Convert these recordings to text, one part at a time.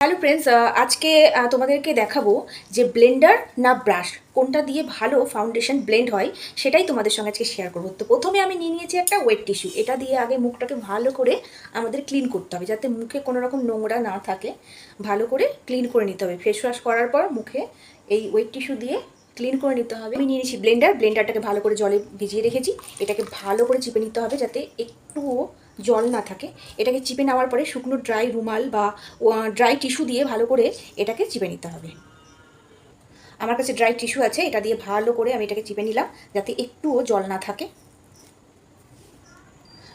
Hello friends, আজকে তোমাদেরকে দেখাবো যে ব্লেন্ডার না ব্রাশ কোনটা দিয়ে ভালো ফাউন্ডেশন ব্লেন্ড হয় সেটাই তোমাদের সঙ্গে আজকে শেয়ার করবো। তো প্রথমে আমি নিয়ে নিয়েছি একটা ওয়েট টিস্যু। এটা দিয়ে আগে মুখটাকে ভালো করে আমাদের ক্লিন করতে হবে, যাতে মুখে কোনো রকম নোংরা না থাকে। ভালো করে ক্লিন করে নিতে হবে। ফেস ওয়াশ করার পর মুখে এই ওয়েট টিস্যু দিয়ে ক্লিন করে নিতে হবে। আমি নিয়ে নিয়েছি ব্লেন্ডারটাকে ভালো করে জলে ভিজিয়ে রেখেছি। এটাকে ভালো করে চিপে নিতে হবে যাতে একটুও জল না থাকে। এটাকে চিপে নেওয়ার পরে শুকনো ড্রাই রুমাল বা ড্রাই টিস্যু দিয়ে ভালো করে এটাকে চিপে নিতে হবে। আমার কাছে ড্রাই টিস্যু আছে, এটা দিয়ে ভালো করে আমি এটাকে চিপে নিলাম যাতে একটুও জল না থাকে।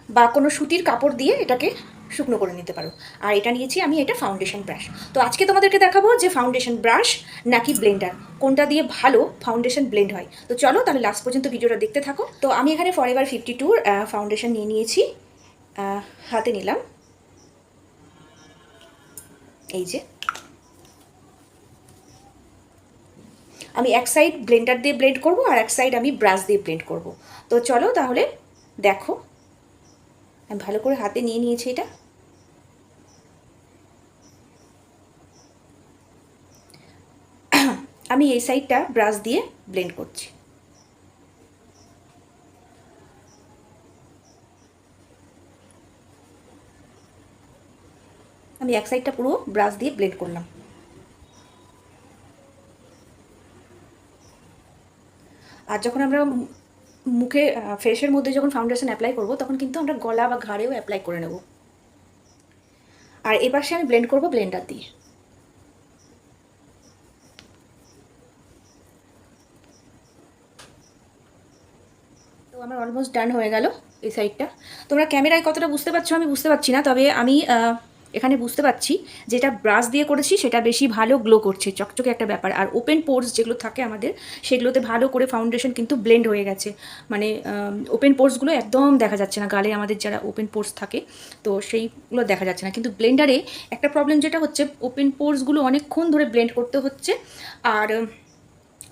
বা কোনো সুতির কাপড় দিয়ে এটাকে শুকনো করে নিতে পারো। আর এটা নিয়েছি আমি, এটা ফাউন্ডেশন ব্রাশ। তো আজকে তোমাদেরকে দেখাবো যে ফাউন্ডেশন ব্রাশ নাকি ব্লেন্ডার কোনটা দিয়ে ভালো ফাউন্ডেশন ব্লেন্ড হয়। তো চলো তাহলে লাস্ট পর্যন্ত ভিডিওটা দেখতে থাকো। তো আমি এখানে ফরএভার 52 ফাউন্ডেশন নিয়ে নিয়েছি, হাতে নিলাম। এই যে আমি এক সাইড ব্লেন্ডার দিয়ে ব্লেন্ড করব আর এক সাইড আমি ব্রাশ দিয়ে ব্লেন্ড করব। তো চলো তাহলে দেখো। আমি ভালো করে হাতে নিয়ে নিয়েছি এটা। আমি এই সাইডটা ব্রাশ দিয়ে ব্লেন্ড করছি। আমি এক সাইডটা পুরো ব্রাশ দিয়ে ব্লেন্ড করলাম। আর যখন আমরা মুখে ফেসের মধ্যে যখন ফাউন্ডেশন অ্যাপ্লাই করব তখন কিন্তু আমরা গলা বা ঘাড়েও অ্যাপ্লাই করে নেব। আর এপাশে আমি ব্লেন্ড করব ব্লেন্ডার দিয়ে। তো আমার অলমোস্ট ডান হয়ে গেল এই সাইডটা। তোমরা ক্যামেরায় কতটা বুঝতে পারছো আমি বুঝতে পারছি না, তবে আমি এখানে বুঝতে পারছি যেটা ব্রাশ দিয়ে করেছি সেটা বেশি ভালো গ্লো করছে, চকচকে একটা ব্যাপার। আর ওপেন পোর্স যেগুলো থাকে আমাদের সেগুলোতে ভালো করে ফাউন্ডেশন কিন্তু ব্লেন্ড হয়ে গেছে। মানে ওপেন পোর্সগুলো একদম দেখা যাচ্ছে না, গালে আমাদের যারা ওপেন পোর্স থাকে তো সেইগুলো দেখা যাচ্ছে না। কিন্তু ব্লেন্ডারে একটা প্রবলেম যেটা হচ্ছে, ওপেন পোর্সগুলো অনেকক্ষণ ধরে ব্লেন্ড করতে হচ্ছে। আর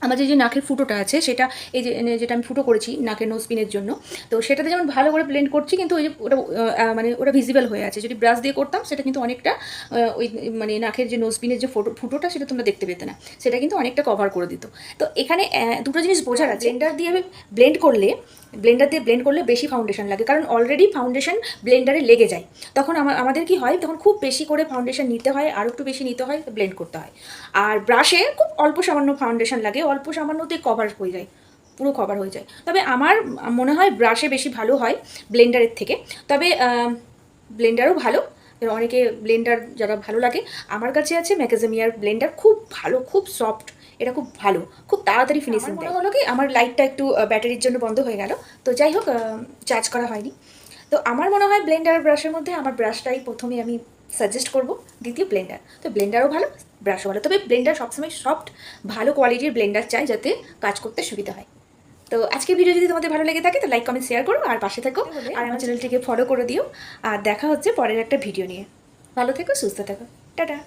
আমাদের যে নাকের ফুটোটা আছে সেটা, এই যে যেটা আমি ফুটো করেছি নাকের নোজপিনের জন্য, তো সেটাতে যেমন ভালো করে ব্লেন্ড করছি কিন্তু ওই যে ওটা মানে ওটা ভিজিবল হয়ে আছে। যদি ব্রাশ দিয়ে করতাম সেটা কিন্তু অনেকটা ওই মানে নাকের যে নোজপিনের যে ফুটোটা সেটা তোমরা দেখতে পেতে না, সেটা কিন্তু অনেকটা কভার করে দিত। তো এখানে দুটো জিনিস বোঝার আছে। ব্লেন্ডার দিয়ে ব্লেন্ড করলে বেশি ফাউন্ডেশন লাগে, কারণ অলরেডি ফাউন্ডেশন ব্লেন্ডারে লেগে যায়। তখন আমাদের কি হয়, তখন খুব বেশি করে ফাউন্ডেশন নিতে হয়, আর একটু বেশি নিতে হয়, ব্লেন্ড করতে হয়। আর ব্রাশে খুব অল্প সামান্য ফাউন্ডেশন লাগে, অল্প সামান্যতেই কভার হয়ে যায়, পুরো কভার হয়ে যায়। তবে আমার মনে হয় ব্রাশে বেশি ভালো হয় ব্লেন্ডারের থেকে। তবে ব্লেন্ডারও ভালো, অনেকে ব্লেন্ডার যারা ভালো লাগে। আমার কাছে আছে ম্যাকাডেমিয়ার ব্লেন্ডার, খুব ভালো, খুব সফট। এটা খুব ভালো, খুব তাড়াতাড়ি ফিনিশিং দেয়। হলো কি, আমার লাইটটা একটু ব্যাটারির জন্য বন্ধ হয়ে গেল, তো যাই হোক চার্জ করা হয়নি। তো আমার মনে হয় ব্লেন্ডার আর ব্রাশের মধ্যে আমার ব্রাশটাই প্রথমে আমি সাজেস্ট করব, দ্বিতীয় ব্লেন্ডার। তো ব্লেন্ডারও ভালো, ব্রাশও ভালো, তবে ব্লেন্ডার সবসময় সফট ভালো কোয়ালিটির ব্লেন্ডার চাই যাতে কাজ করতে সুবিধা হয়। তো আজকের ভিডিও যদি তোমাদের ভালো লেগে থাকে তো লাইক কমেন্ট শেয়ার করো আর পাশে থেকো, আর আমার চ্যানেলটিকে ফলো করে দিও। আর দেখা হচ্ছে পরের একটা ভিডিও নিয়ে। ভালো থেকো, সুস্থ থেকো, টাটা।